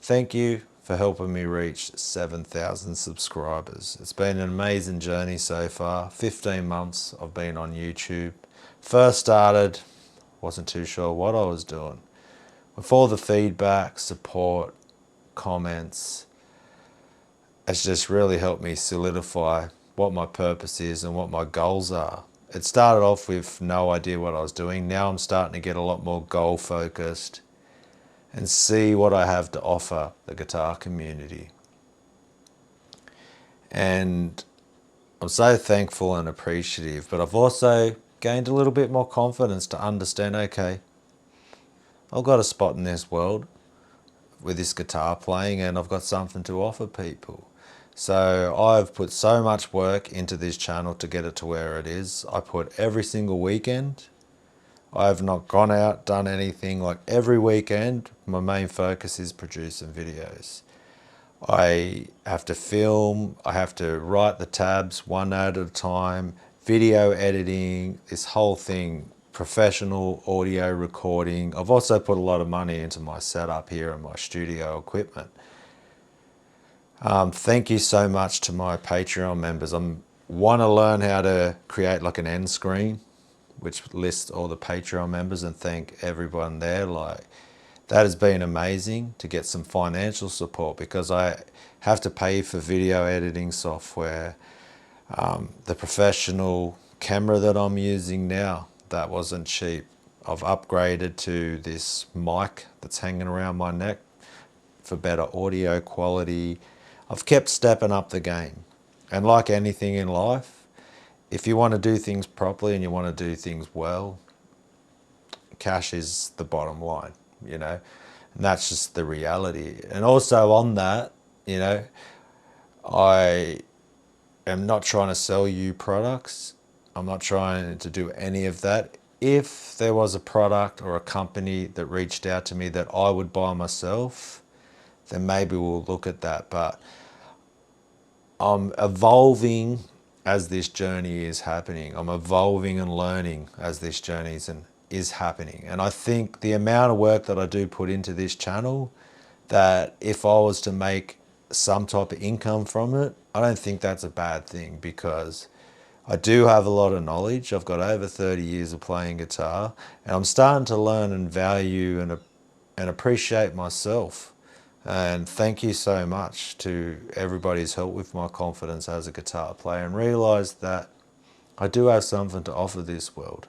Thank you for helping me reach 7,000 subscribers. It's been an amazing journey so far. 15 months I've been on YouTube. First started, wasn't too sure what I was doing. With all the feedback, support, comments, it's just really helped me solidify what my purpose is and what my goals are. It started off with no idea what I was doing. Now I'm starting to get a lot more goal focused and see what I have to offer the guitar community. And I'm so thankful and appreciative, but I've also gained a little bit more confidence to understand, okay, I've got a spot in this world with this guitar playing and I've got something to offer people. So I've put so much work into this channel to get it to where it is. I put every single weekend. I've not gone out, done anything. Like every weekend, my main focus is producing videos. I have to film, I have to write the tabs one at a time, video editing, this whole thing, professional audio recording. I've also put a lot of money into my setup here and my studio equipment. Thank you so much to my Patreon members. I want to learn how to create like an end screen which lists all the Patreon members, and thank everyone there. Like, that has been amazing to get some financial support because I have to pay for video editing software. The professional camera that I'm using now, that wasn't cheap. I've upgraded to this mic that's hanging around my neck for better audio quality. I've kept stepping up the game. And like anything in life, if you want to do things properly and you want to do things well, cash is the bottom line, you know, and that's just the reality. And also on that, you know, I am not trying to sell you products. I'm not trying to do any of that. If there was a product or a company that reached out to me that I would buy myself, then maybe we'll look at that. But I'm evolving as this journey is happening. I'm evolving and learning as this journey is happening. And I think the amount of work that I do put into this channel, that if I was to make some type of income from it, I don't think that's a bad thing, because I do have a lot of knowledge. I've got over 30 years of playing guitar, and I'm starting to learn and value and appreciate myself. And thank you so much to everybody who's helped with my confidence as a guitar player, and realised that I do have something to offer this world.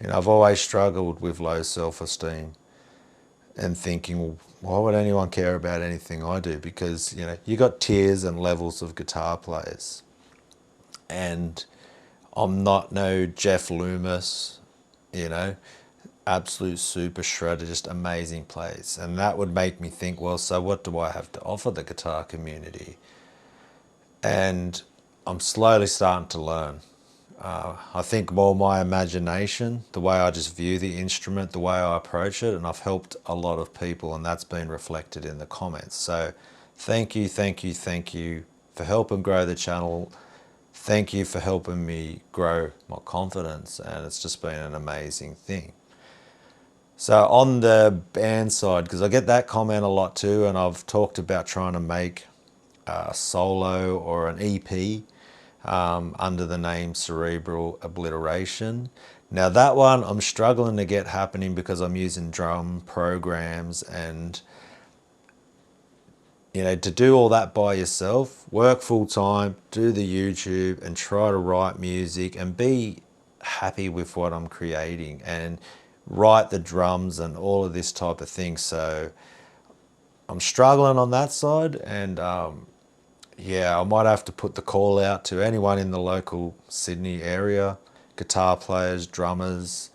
You know, I've always struggled with low self-esteem and thinking, well, why would anyone care about anything I do? Because, you know, you got tiers and levels of guitar players. And I'm not no Jeff Loomis, you know, absolute super shredder, just amazing plays. And that would make me think, well, so what do I have to offer the guitar community? And I'm slowly starting to learn. I think more my imagination, the way I just view the instrument, the way I approach it, and I've helped a lot of people, and that's been reflected in the comments. So thank you, thank you, thank you for helping grow the channel. Thank you for helping me grow my confidence, and it's just been an amazing thing. So on the band side, because I get that comment a lot too, and I've talked about trying to make a solo or an EP under the name Cerebral Obliteration. Now that one I'm struggling to get happening because I'm using drum programs, and you know, to do all that by yourself, work full time, do the YouTube and try to write music and be happy with what I'm creating and write the drums and all of this type of thing. So I'm struggling on that side, and yeah, I might have to put the call out to anyone in the local Sydney area, guitar players, drummers,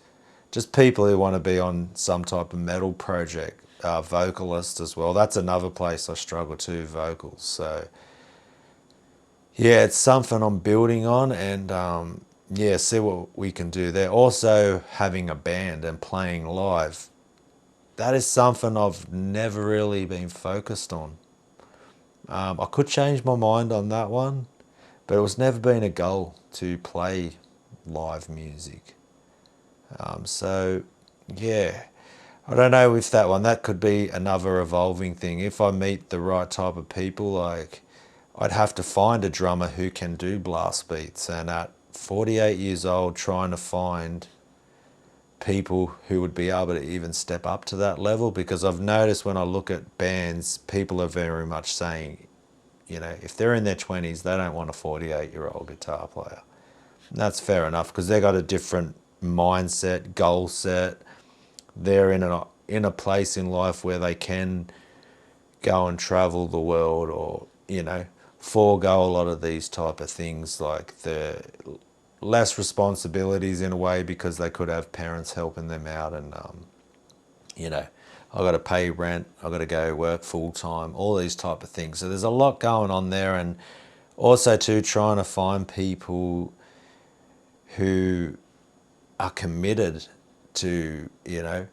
just people who want to be on some type of metal project, vocalists as well. That's another place I struggle too, vocals. So yeah, it's something I'm building on, and yeah, see what we can do there. Also, having a band and playing live, that is something I've never really been focused on. I could change my mind on that one, but it was never been a goal to play live music. So yeah, I don't know if that could be another evolving thing. If I meet the right type of people, like I'd have to find a drummer who can do blast beats. And at 48 years old, trying to find people who would be able to even step up to that level, because I've noticed when I look at bands, people are very much saying, you know, if they're in their 20s, they don't want a 48-year-old guitar player. And that's fair enough because they got a different mindset, goal set. They're in a place in life where they can go and travel the world, or you know, forego a lot of these type of things, like the less responsibilities in a way, because they could have parents helping them out, and you know, I got to pay rent, I got to go work full time, all these type of things. So there's a lot going on there, and also too trying to find people who are committed to, you know,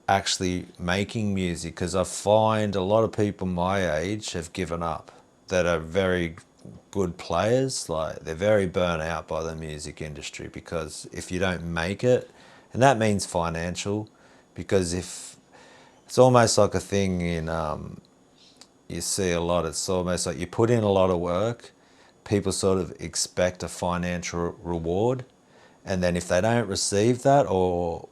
actually making music, because I find a lot of people my age have given up that are very good players. Like they're very burnt out by the music industry, because if you don't make it, and that means financial, because if it's almost like a thing in you see a lot, it's almost like you put in a lot of work, people sort of expect a financial reward, and then if they don't receive that, or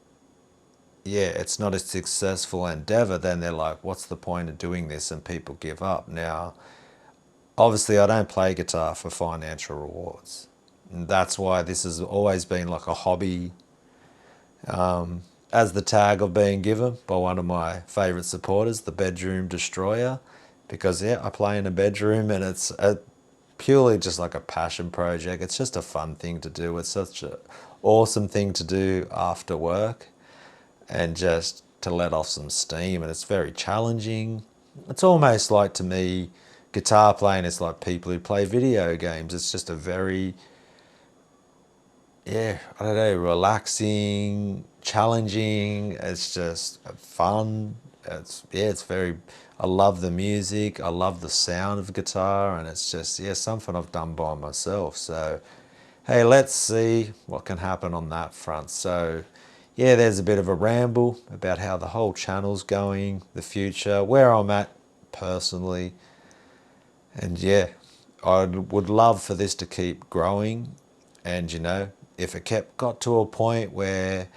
yeah, it's not a successful endeavor, then they're like, what's the point of doing this? And people give up. Now, obviously, I don't play guitar for financial rewards. And that's why this has always been like a hobby, as the tag of being given by one of my favorite supporters, the Bedroom Destroyer. Because, yeah, I play in a bedroom, and it's purely just like a passion project. It's just a fun thing to do. It's such an awesome thing to do after work, and just to let off some steam. And it's very challenging. It's almost like, to me, guitar playing is like people who play video games. It's just a very, yeah, I don't know, relaxing, challenging. It's just fun. It's very, I love the music. I love the sound of guitar, and it's just, yeah, something I've done by myself. So, hey, let's see what can happen on that front. So, yeah, there's a bit of a ramble about how the whole channel's going, the future, where I'm at personally. And yeah, I would love for this to keep growing. And you know, if it got to a point where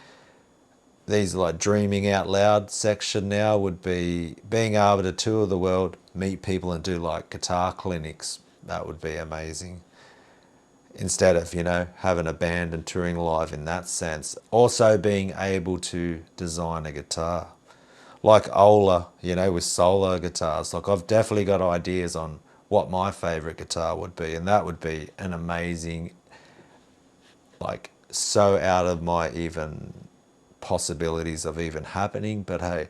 these like dreaming out loud section now would be being able to tour the world, meet people and do like guitar clinics, that would be amazing. Instead of, you know, having a band and touring live in that sense. Also being able to design a guitar. Like Ola, you know, with solo guitars. Like I've definitely got ideas on what my favourite guitar would be, and that would be an amazing, like so out of my even possibilities of even happening. But hey,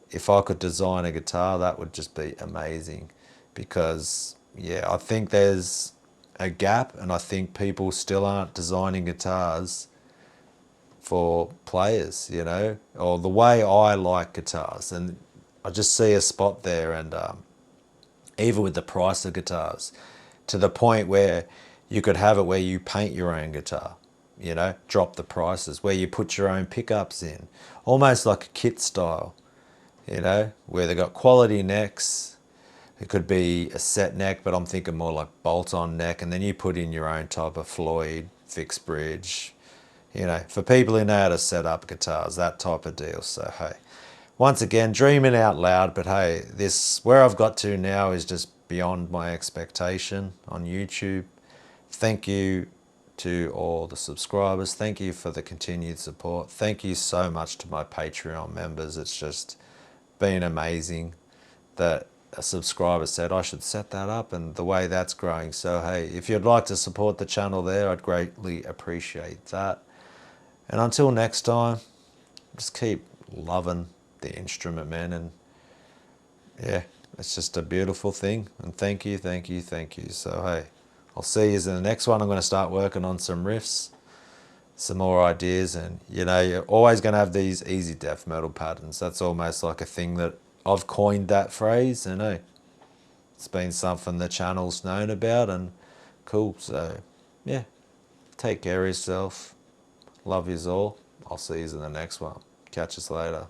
if I could design a guitar, that would just be amazing, because yeah, I think there's a gap, and I think people still aren't designing guitars for players, you know, or the way I like guitars. And I just see a spot there, and even with the price of guitars, to the point where you could have it where you paint your own guitar, you know, drop the prices, where you put your own pickups in, almost like a kit style, you know, where they got quality necks. It could be a set neck, but I'm thinking more like bolt-on neck, and then you put in your own type of Floyd, fixed bridge, you know, for people who know how to set up guitars, that type of deal. So, hey, once again, dreaming out loud, but hey, this, where I've got to now is just beyond my expectation on YouTube. Thank you to all the subscribers. Thank you for the continued support. Thank you so much to my Patreon members. It's just been amazing that a subscriber said I should set that up, and the way that's growing. So hey, if you'd like to support the channel there, I'd greatly appreciate that. And until next time, just keep loving the instrument, man. And yeah, it's just a beautiful thing. And thank you, thank you, thank you. So hey, I'll see you in the next one. I'm going to start working on some riffs, some more ideas. And you know, you're always going to have these easy death metal patterns. That's almost like a thing that I've coined that phrase, and hey, it's been something the channel's known about, and cool. So yeah, take care of yourself. Love yous all. I'll see yous in the next one. Catch us later.